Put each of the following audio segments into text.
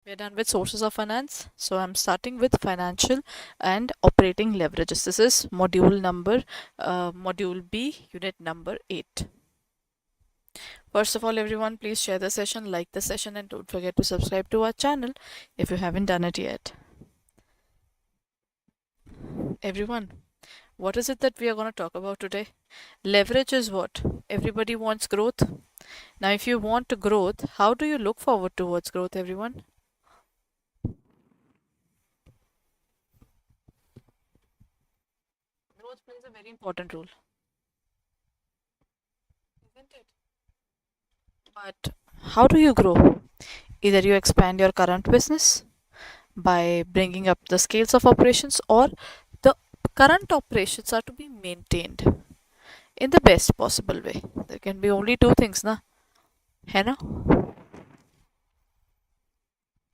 We're done with sources of finance. So I'm starting with financial and operating leverages. This is module B, unit number 8. First of all, everyone, please share the session, like the session, and don't forget to subscribe to our channel if you haven't done it yet. Everyone, what is it that we are going to talk about today? Leverage is what? Everybody wants growth. Now, if you want growth, how do you look forward towards growth, everyone? Growth plays a very important role, isn't it? But how do you grow? Either you expand your current business by bringing up the scales of operations, or the current operations are to be maintained in the best possible way. There can be only two things, na? है ना?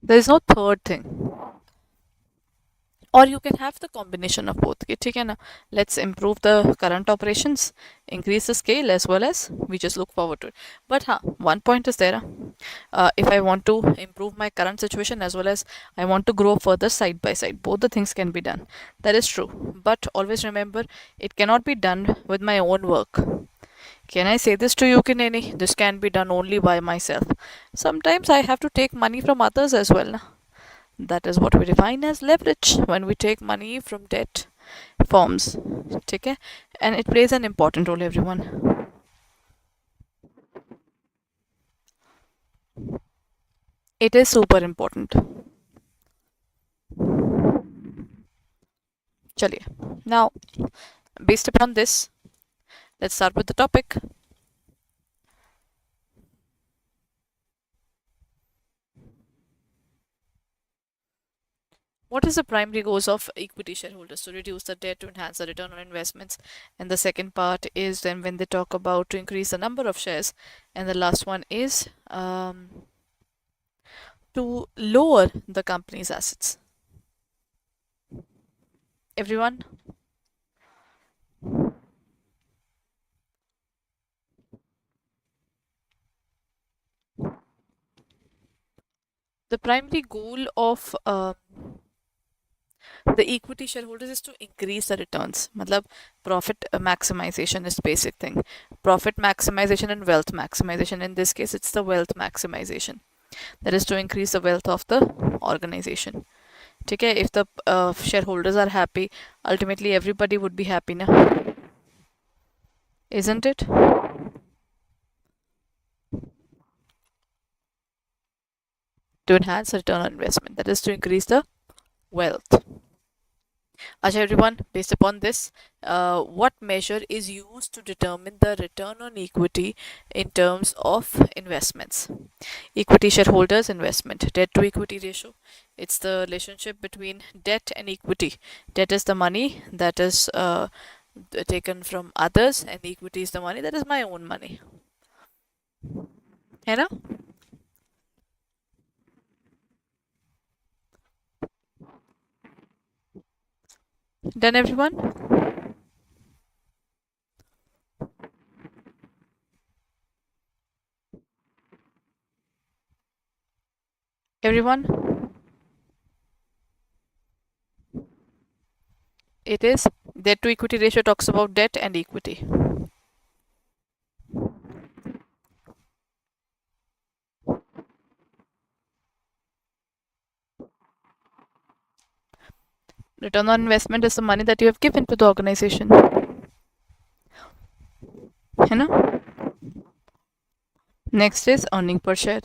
There is no third thing. Or you can have the combination of both. ठीक है ना? Let's improve the current operations, increase the scale, as well as we just look forward to it. But one point is there. If I want to improve my current situation as well as I want to grow further side by side, both the things can be done. That is true. But always remember, it cannot be done with my own work. Can I say this to you, Kineni? This can be done only by myself. Sometimes I have to take money from others as well. Na? That is what we define as leverage, when we take money from debt forms. Okay? And it plays an important role, everyone. It is super important. Chaliye. Now, based upon this, let's start with the topic. What is the primary goals of equity shareholders? To reduce the debt, to enhance the return on investments. And the second part is then when they talk about to increase the number of shares. And the last one is to lower the company's assets. Everyone? The primary goal of the equity shareholders is to increase the returns. Matlab, profit maximization is basic thing. Profit maximization and wealth maximization. In this case, it's the wealth maximization. That is to increase the wealth of the organization. Okay, if the shareholders are happy, ultimately everybody would be happy, na? Isn't it? To enhance return on investment, that is to increase the wealth. Acha, everyone, based upon this, what measure is used to determine the return on equity in terms of investments? Equity shareholders investment, debt to equity ratio. It's the relationship between debt and equity. Debt is the money that is taken from others, and equity is the money that is my own money. है ना? Done, everyone? Everyone? It is debt to equity ratio talks about debt and equity. Return on investment is the money that you have given to the organization. है ना? Next is earning per share.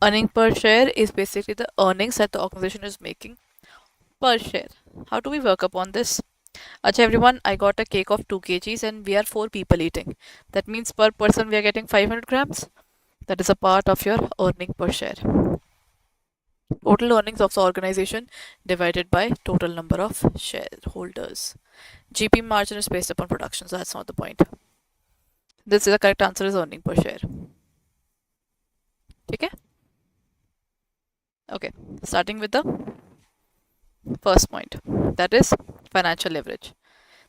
Earning per share is basically the earnings that the organization is making per share. How do we work upon this? Acha, everyone, I got a cake of 2 kgs and we are 4 people eating. That means per person we are getting 500 grams. That is a part of your earning per share. Total earnings of the organization divided by total number of shareholders. GP margin is based upon production, so that's not the point. This is the correct answer, is earning per share. Okay? Okay, starting with the first point, that is financial leverage.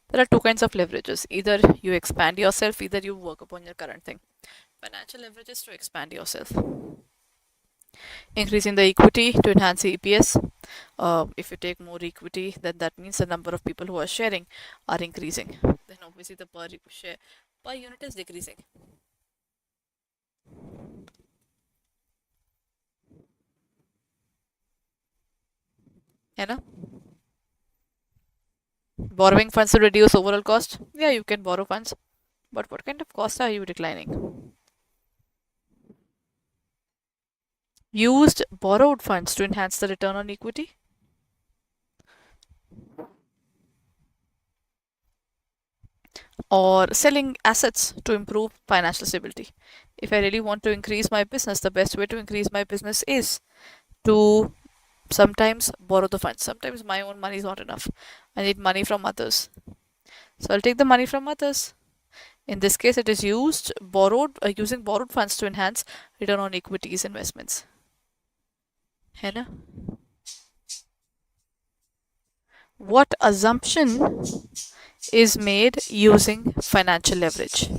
There are two kinds of leverages. Either you expand yourself, either you work upon your current thing. Financial leverage is to expand yourself. Increasing the equity to enhance the EPS. If you take more equity, then that means the number of people who are sharing are increasing. Then obviously the per share per unit is decreasing. You know, borrowing funds to reduce overall cost. Yeah, you can borrow funds, but what kind of cost are you declining? Used borrowed funds to enhance the return on equity. Or selling assets to improve financial stability. If I really want to increase my business, the best way to increase my business is to sometimes borrow the funds. Sometimes my own money is not enough. I need money from others. So I'll take the money from others. In this case, it is using borrowed funds to enhance return on equities investments. है ना? What assumption is made using financial leverage?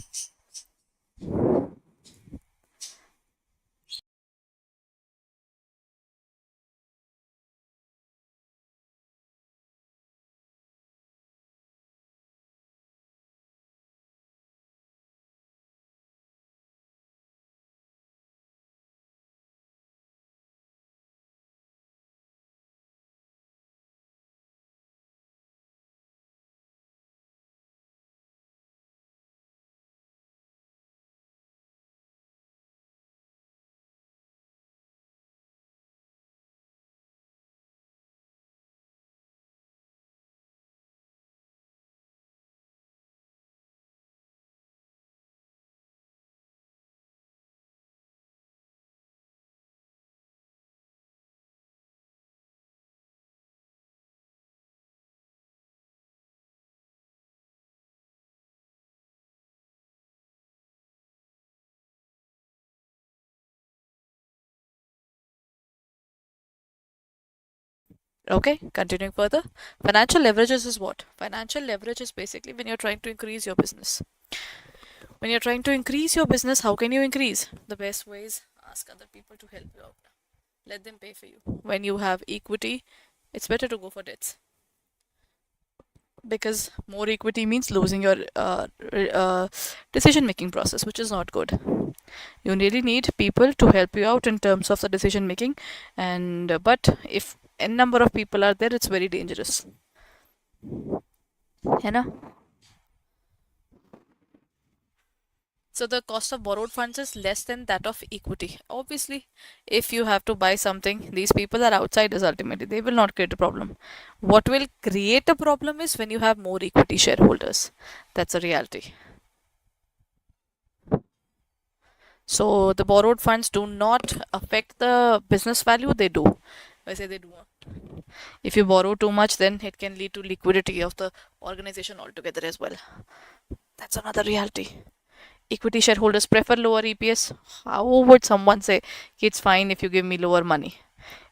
Okay, continuing further. Financial leverages is what? Financial leverage is basically when you're trying to increase your business. When you're trying to increase your business, how can you increase? The best way is ask other people to help you out. Let them pay for you. When you have equity, it's better to go for debts. Because more equity means losing your decision making process, which is not good. You really need people to help you out in terms of the decision making, and but if n number of people are there, it's very dangerous. है ना? So the cost of borrowed funds is less than that of equity. Obviously, if you have to buy something, these people are outsiders ultimately. They will not create a problem. What will create a problem is when you have more equity shareholders. That's a reality. So the borrowed funds do not affect the business value, they do. I say they do not. If you borrow too much, then it can lead to liquidity of the organization altogether as well. That's another reality. Equity shareholders prefer lower EPS. How would someone say it's fine if you give me lower money?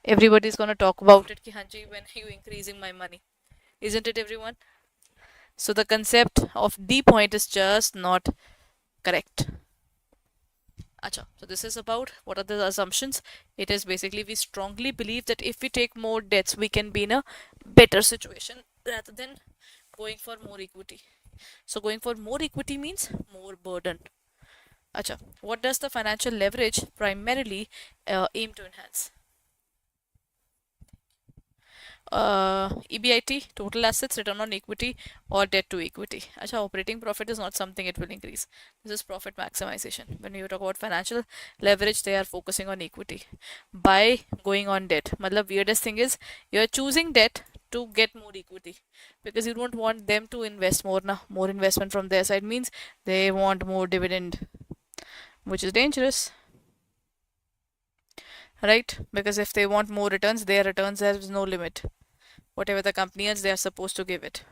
Everybody's gonna talk about it. Ki, Hanji, when are you increasing my money? Isn't it, everyone? So the concept of D point is just not correct. Acha. So this is about what are the assumptions. It is basically we strongly believe that if we take more debts, we can be in a better situation rather than going for more equity. So going for more equity means more burden. Acha. What does the financial leverage primarily aim to enhance? EBIT, total assets, return on equity, or debt to equity. Acha, operating profit is not something it will increase. This is profit maximization. When you talk about financial leverage, they are focusing on equity by going on debt. Matlab, weirdest thing is you are choosing debt to get more equity because you don't want them to invest more. More investment from their side means they want more dividend, which is dangerous, right? Because if they want more returns, their returns there is no limit. Whatever the company earns, they are supposed to give it.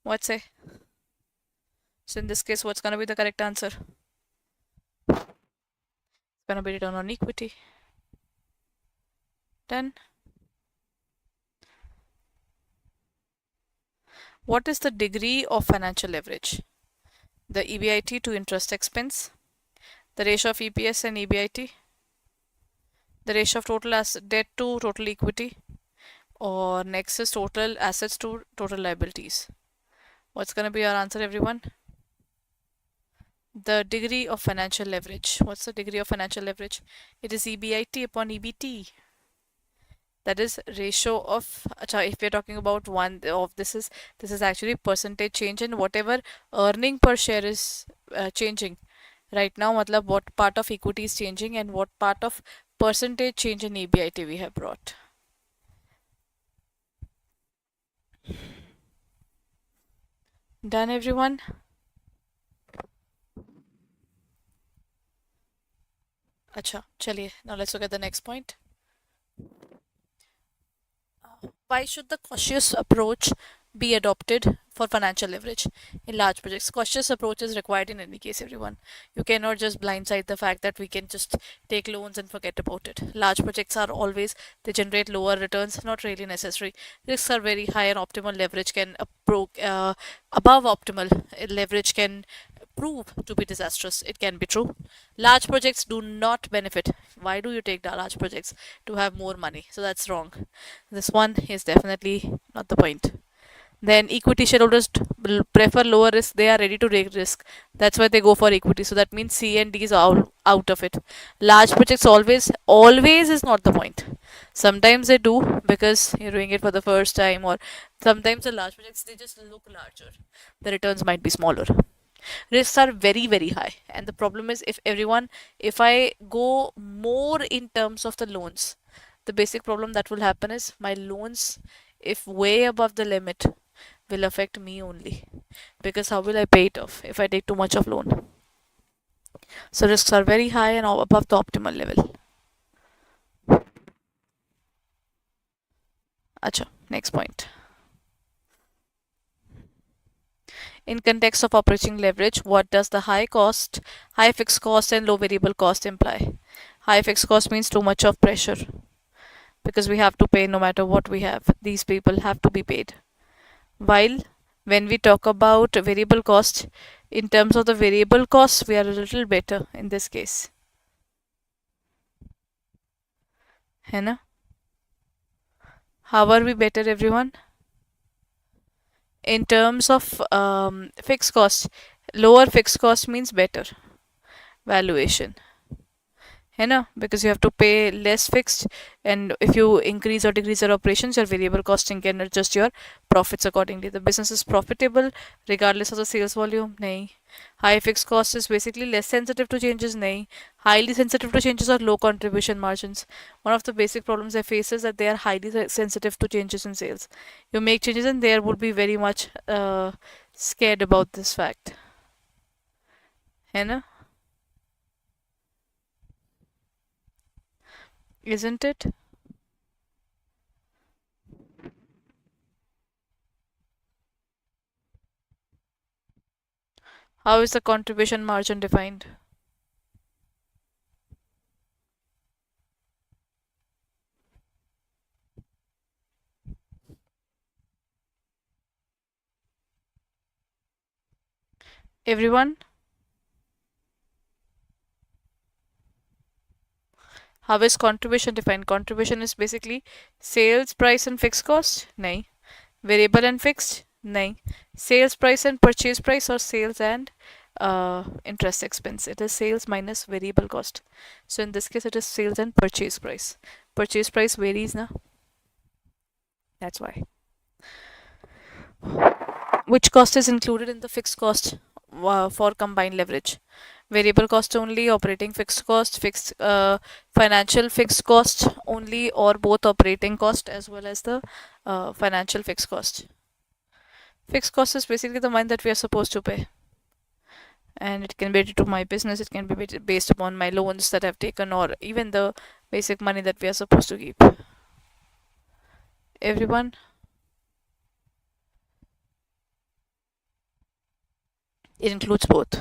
What say? So in this case, what's gonna be the correct answer? It's gonna be return on equity. Done. What is the degree of financial leverage? The EBIT to interest expense, the ratio of EPS and EBIT, The ratio of total debt to total equity, or next is total assets to total liabilities. What's going to be our answer, everyone? The degree of financial leverage. What's the degree of financial leverage? It is EBIT upon EBT. That is ratio of, if we're talking about one of this is actually percentage change in whatever earning per share is changing right now. Matlab what part of equity is changing and what part of percentage change in EBIT we have brought. Done, everyone? Acha, chaliye. Now let's look at the next point. Why should the cautious approach be adopted for financial leverage in large projects? Cautious approach is required in any case, everyone. You cannot just blindside the fact that we can just take loans and forget about it. Large projects are always, they generate lower returns, not really necessary. Risks are very high and optimal leverage can above optimal leverage can prove to be disastrous. It can be true. Large projects do not benefit. Why do you take the large projects? To have more money. So that's wrong. This one is definitely not the point. Then equity shareholders prefer lower risk. They are ready to take risk. That's why they go for equity. So that means C and D is out of it. Large projects always is not the point. Sometimes they do because you're doing it for the first time, or sometimes the large projects they just look larger. The returns might be smaller. Risks are very very high, and the problem is if I go more in terms of the loans, the basic problem that will happen is my loans, if way above the limit, will affect me only, because how will I pay it off if I take too much of loan? So risks are very high and above the optimal level. Acha, next point. In context of operating leverage, what does the high fixed cost and low variable cost imply? High fixed cost means too much of pressure, because we have to pay no matter what we have. These people have to be paid. While when we talk about variable cost, in terms of the variable cost, we are a little better in this case. है ना? How are we better, everyone? In terms of fixed cost, lower fixed cost means better valuation. है ना? Because you have to pay less fixed, and if you increase or decrease your operations, your variable costing can adjust your profits accordingly. The business is profitable regardless of the sales volume. nahi. High fixed cost is basically less sensitive to changes. nahi. Highly sensitive to changes or low contribution margins. One of the basic problems I face is that they are highly sensitive to changes in sales. You make changes and they would be very much scared about this fact. है ना? Isn't it? How is the contribution margin defined? Everyone? How is contribution defined? Contribution is basically sales price and fixed cost? nahi. Variable and fixed? nahi. Sales price and purchase price, or sales and interest expense? It is sales minus variable cost. So in this case it is sales and purchase price. Purchase price varies na. That's why. Which cost is included in the fixed cost for combined leverage? Variable cost only, operating fixed cost, financial fixed cost only, or both operating cost as well as the financial fixed cost? Fixed cost is basically the money that we are supposed to pay, and it can be related to my business, it can be based upon my loans that I've taken, or even the basic money that we are supposed to keep. Everyone? It includes both.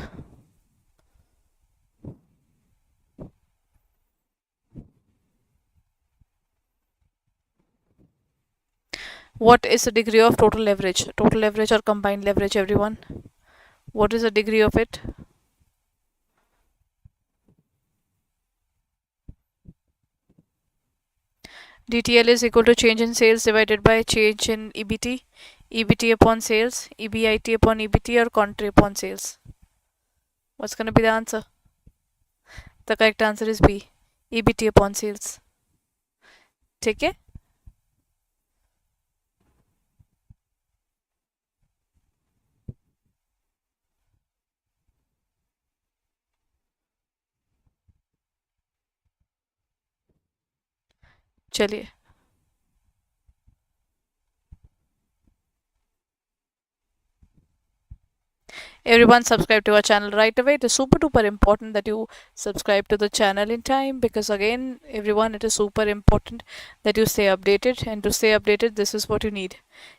What is the degree of total leverage? Total leverage or combined leverage, everyone? What is the degree of it? DTL is equal to change in sales divided by change in EBT. EBT upon sales, EBIT upon EBT, or contrary upon sales. What's going to be the answer? The correct answer is B. EBT upon sales. ठीक है? चलिए. Everyone subscribe to our channel right away. It is super duper important that you subscribe to the channel in time, because again everyone, it is super important that you stay updated, and to stay updated, this is what you need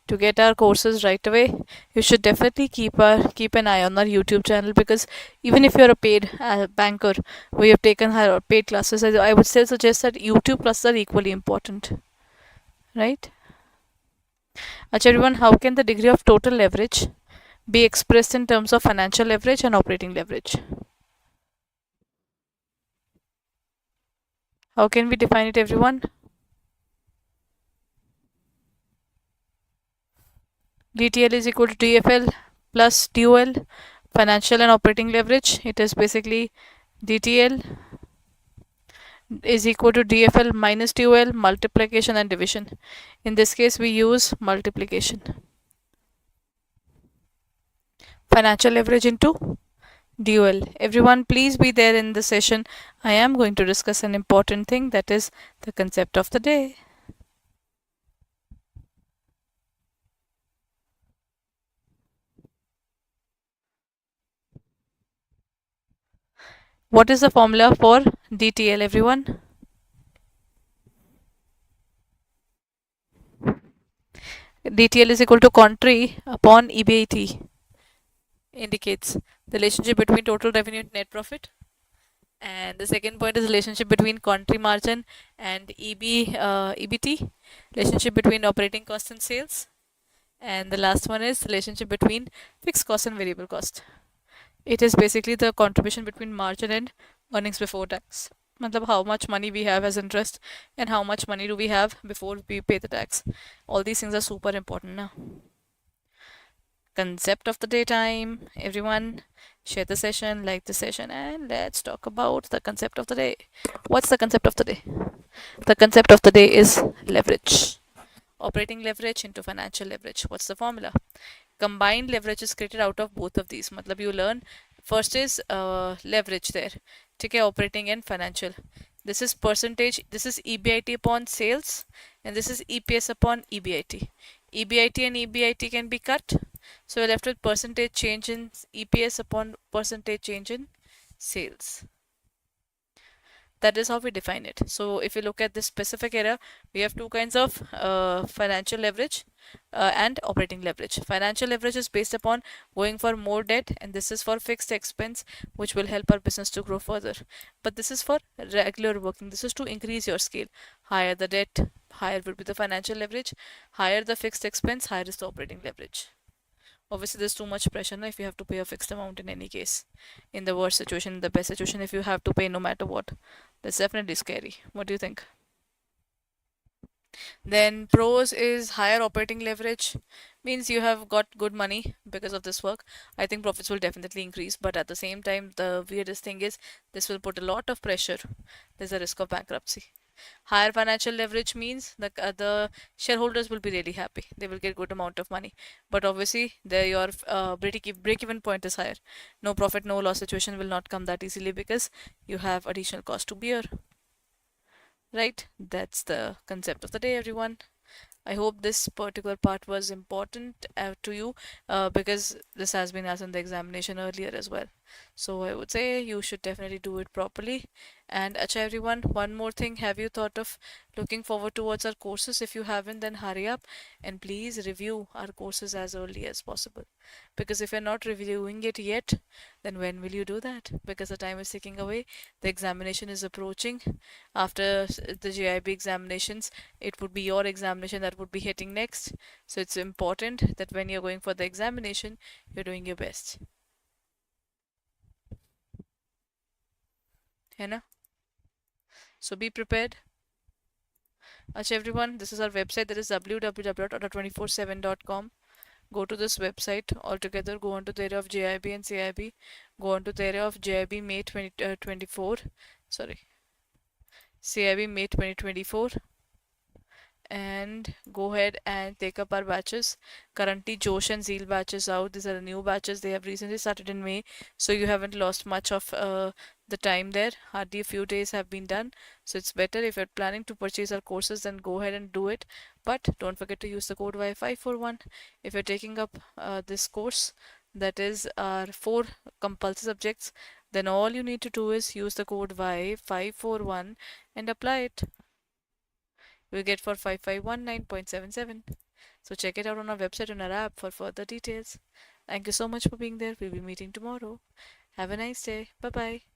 to get our courses right away. You should definitely keep an eye on our YouTube channel, because even if you're a paid banker, we have taken our paid classes. I would still suggest that YouTube classes are equally important, right? Achha everyone, how can the degree of total leverage be expressed in terms of financial leverage and operating leverage? How can we define it, everyone? DTL is equal to DFL plus DOL, financial and operating leverage. It is basically DTL is equal to DFL minus DOL, multiplication and division. In this case, we use multiplication. Financial leverage into DOL. Everyone, please be there in the session. I am going to discuss an important thing, that is the concept of the day. What is the formula for DTL, everyone? DTL is equal to contrary upon EBIT. Indicates the relationship between total revenue and net profit. And the second point is relationship between contrary margin and EBT, relationship between operating cost and sales. And the last one is relationship between fixed cost and variable cost. It is basically the contribution between margin and earnings before tax. Matlab how much money we have as interest and how much money do we have before we pay the tax. All these things are super important now. Concept of the day time. Everyone, share the session, like the session, and let's talk about the concept of the day. What's the concept of the day? The concept of the day is leverage. Operating leverage into financial leverage. What's the formula? Combined leverage is created out of both of these. Matlab you learn, first is leverage there. ठीक है, operating and financial. This is percentage, this is EBIT upon sales, and this is EPS upon EBIT. EBIT and EBIT can be cut, so we're left with percentage change in EPS upon percentage change in sales. That is how we define it. So if you look at this specific area, we have two kinds of financial leverage and operating leverage. Financial leverage is based upon going for more debt, and this is for fixed expense, which will help our business to grow further. But this is for regular working. This is to increase your scale. Higher the debt, higher will be the financial leverage. Higher the fixed expense, higher is the operating leverage. Obviously there's too much pressure now if you have to pay a fixed amount in any case. In the worst situation, in the best situation, if you have to pay no matter what, that's definitely scary. What do you think? Then pros is higher operating leverage, means you have got good money because of this work. I think profits will definitely increase, but at the same time, the weirdest thing is this will put a lot of pressure. There's a risk of bankruptcy. Higher financial leverage means the shareholders will be really happy. They will get good amount of money, but obviously your break even point is higher. No profit, no loss situation will not come that easily because you have additional cost to bear. Right? That's the concept of the day, everyone. I hope this particular part was important to you because this has been asked in the examination earlier as well. So I would say you should definitely do it properly. And acha everyone, one more thing, have you thought of looking forward towards our courses? If you haven't, then hurry up and please review our courses as early as possible. Because if you're not reviewing it yet, then when will you do that? Because the time is ticking away, the examination is approaching. After the CAIIB examinations, it would be your examination that would be hitting next. So it's important that when you're going for the examination, you're doing your best. है ना? So be prepared. Acha everyone, this is our website, that is www.adda247.com. Go to this website altogether, go on to the area of JIB and CIB, go on to the area of JIB May 2024, sorry, CIB May 2024, and go ahead and take up our batches. Currently Josh and Zeal batches out. These are the new batches. They have recently started in May, so you haven't lost much of the time there. Hardly a few days have been done, so it's better if you're planning to purchase our courses, then go ahead and do it. But don't forget to use the code Y541 if you're taking up this course, that is our 4 compulsory subjects. Then all you need to do is use the code Y541 and apply it. You will get for 5519.77. So check it out on our website and our app for further details. Thank you so much for being there. We'll be meeting tomorrow. Have a nice day. Bye bye.